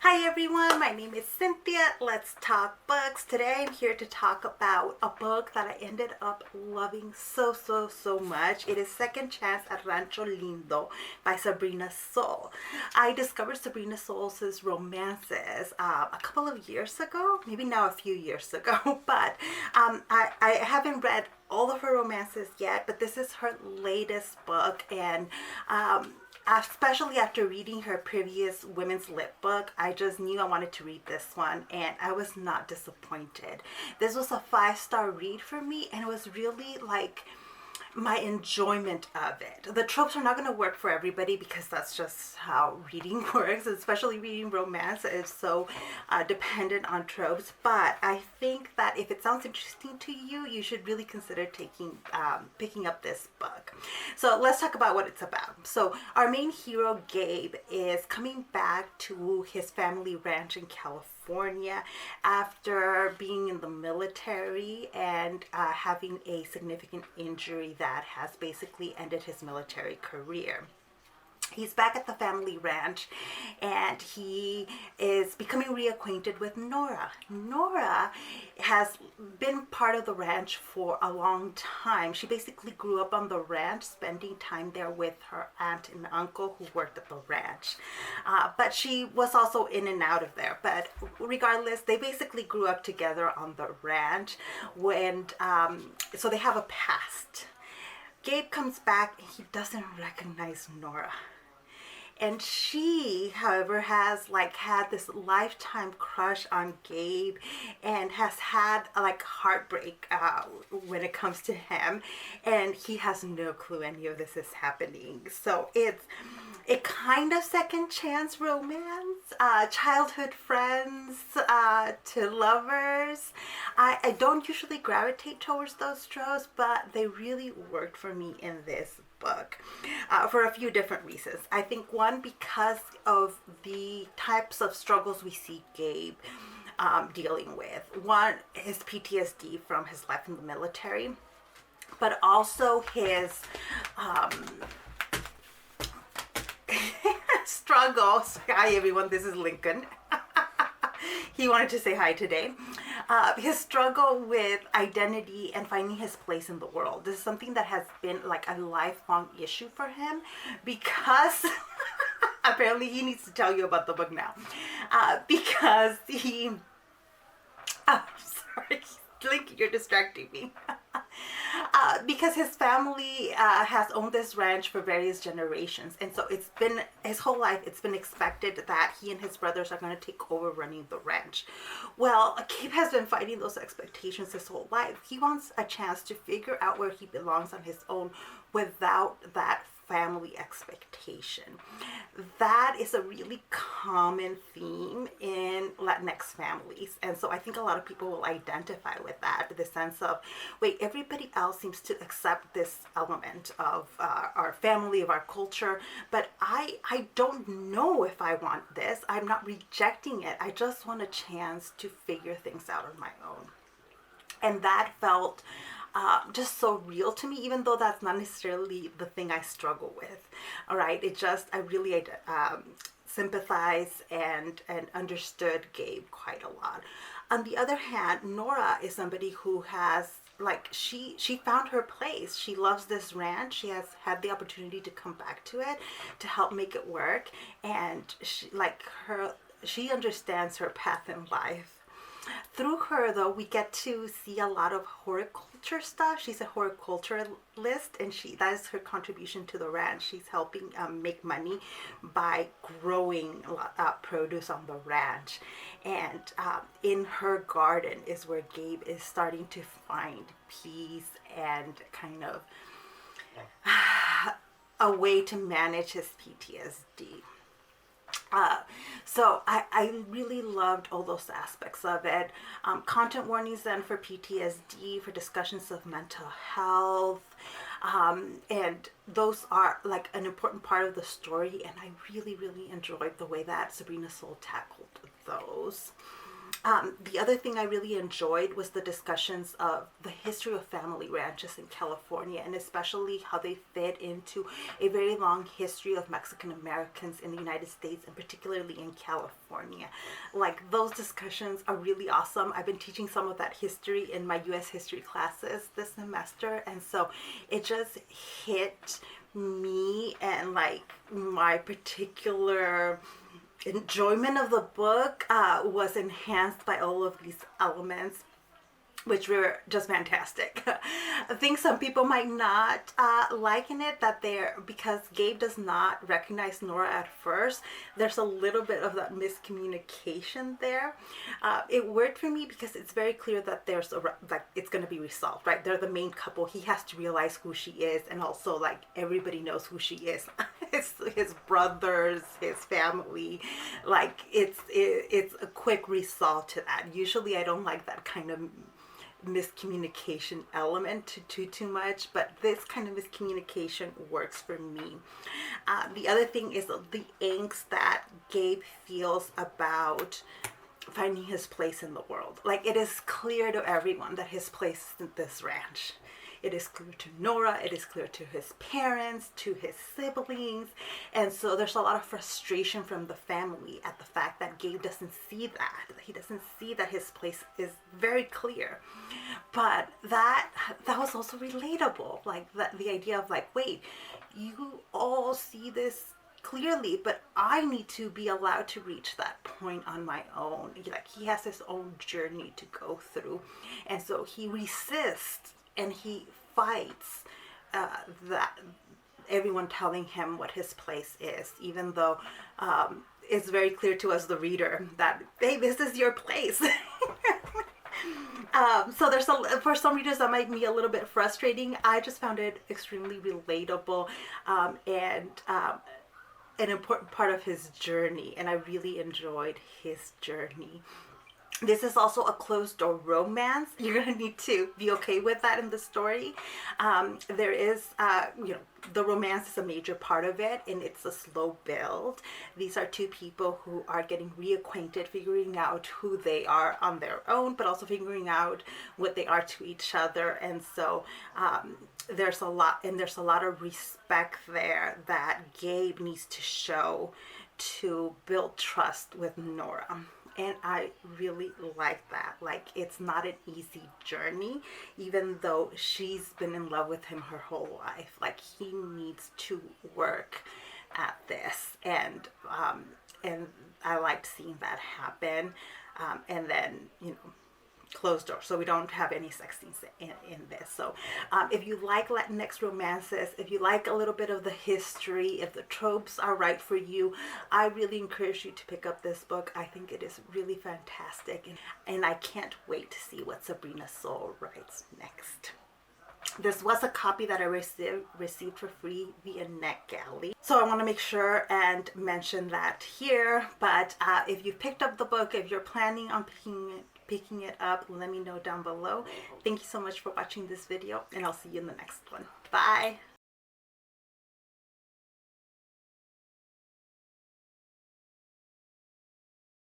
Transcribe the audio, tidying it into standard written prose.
Hi everyone, my name is Cynthia. Let's talk books. Today I'm here to talk about a book that I ended up loving so much. It is Second Chance at Rancho Lindo by Sabrina Soul. I discovered Sabrina Soul's romances a couple of years ago, maybe now a few years ago, but I haven't read all of her romances yet, but this is her latest book, and especially after reading her previous women's lit book, I just knew I wanted to read this one, and I was not disappointed. This was a 5-star read for me, and it was really like my enjoyment of it. The tropes are not going to work for everybody because that's just how reading works, especially reading romance is so dependent on tropes. But I think that if it sounds interesting to you, you should really consider picking up this book. So let's talk about what it's about. So our main hero, Gabe, is coming back to his family ranch in California after being in the military and having a significant injury that has basically ended his military career. He's back at the family ranch and he is becoming reacquainted with Nora. Nora has been part of the ranch for a long time. She basically grew up on the ranch, spending time there with her aunt and uncle who worked at the ranch. But she was also in and out of there. But regardless, they basically grew up together on the ranch so they have a past. Gabe comes back and he doesn't recognize Nora. And she, however, has had this lifetime crush on Gabe and has had heartbreak when it comes to him, and he has no clue any of this is happening. So it's a kind of second chance romance, childhood friends to lovers. I don't usually gravitate towards those tropes, but they really worked for me in this book for a few different reasons. I think one, because of the types of struggles we see Gabe dealing with. One is PTSD from his life in the military, but also his struggles. Hi everyone, this is Lincoln. He wanted to say hi today. His struggle with identity and finding his place in the world. This is something that has been a lifelong issue for him because apparently he needs to tell you about the book now. Because he... Oh, sorry. Lincoln, you're distracting me. Because his family has owned this ranch for various generations, and so it's been his whole life, it's been expected that he and his brothers are going to take over running the ranch. Well, Gabe has been fighting those expectations his whole life. He wants a chance to figure out where he belongs on his own without that family expectation. That is a really common theme in Latinx families, and so I think a lot of people will identify with that, the sense of, wait, everybody else seems to accept this element of our family, of our culture, but I don't know if I want this. I'm not rejecting it. I just want a chance to figure things out on my own. And that felt just so real to me, even though that's not necessarily the thing I struggle with. All right, I really sympathize and understood Gabe quite a lot. On the other hand, Nora is somebody who has she found her place. She loves this ranch. She has had the opportunity to come back to it to help make it work, and she understands her path in life. Through her, though, we get to see a lot of horticulture stuff. She's a horticulturalist, and that is her contribution to the ranch. She's helping make money by growing produce on the ranch. And in her garden is where Gabe is starting to find peace and kind of a way to manage his PTSD. So I really loved all those aspects of it. Content warnings then for PTSD, for discussions of mental health, and those are an important part of the story, and I really enjoyed the way that Sabrina Soul tackled those. The other thing I really enjoyed was the discussions of the history of family ranches in California, and especially how they fit into a very long history of Mexican Americans in the United States, and particularly in California. Like, those discussions are really awesome. I've been teaching some of that history in my U.S. history classes this semester, and so it just hit me, and like my particular enjoyment of the book was enhanced by all of these elements, which were just fantastic. I think some people might not like in it that because Gabe does not recognize Nora at first, there's a little bit of that miscommunication there. It worked for me because it's very clear that like it's going to be resolved, right? They're the main couple. He has to realize who she is, and also like everybody knows who she is. his brothers, his family, like it's a quick resolve to that. Usually I don't like that kind of miscommunication element too much, but this kind of miscommunication works for me. The other thing is the angst that Gabe feels about finding his place in the world. Like, it is clear to everyone that his place is in this ranch. It is clear to Nora, it is clear to his parents, to his siblings, and so there's a lot of frustration from the family at the fact that Gabe doesn't see that. He doesn't see that his place is very clear. But that was also relatable. Like, the idea of like, wait, you all see this clearly, but I need to be allowed to reach that point on my own. Like, he has his own journey to go through, and so he resists and he fights that everyone telling him what his place is, even though it's very clear to us, the reader, that, hey, this is your place. So there's for some readers that might be a little bit frustrating. I just found it extremely relatable, and an important part of his journey, and I really enjoyed his journey. This is also a closed door romance. You're going to need to be okay with that in the story. There is, the romance is a major part of it, and it's a slow build. These are two people who are getting reacquainted, figuring out who they are on their own, but also figuring out what they are to each other. And so there's a lot of respect there that Gabe needs to show to build trust with Nora. And I really like that. Like, it's not an easy journey, even though she's been in love with him her whole life. Like, he needs to work at this, and I liked seeing that happen. And then, closed door, so we don't have any sex scenes in this. So if you like Latinx romances, if you like a little bit of the history, if the tropes are right for you, I really encourage you to pick up this book. I think it is really fantastic, and I can't wait to see what Sabrina Soul writes next. This was a copy that I received for free via NetGalley, so I want to make sure and mention that here. But if you've picked up the book, if you're planning on picking it up, let me know down below. Thank you so much for watching this video, and I'll see you in the next one. Bye.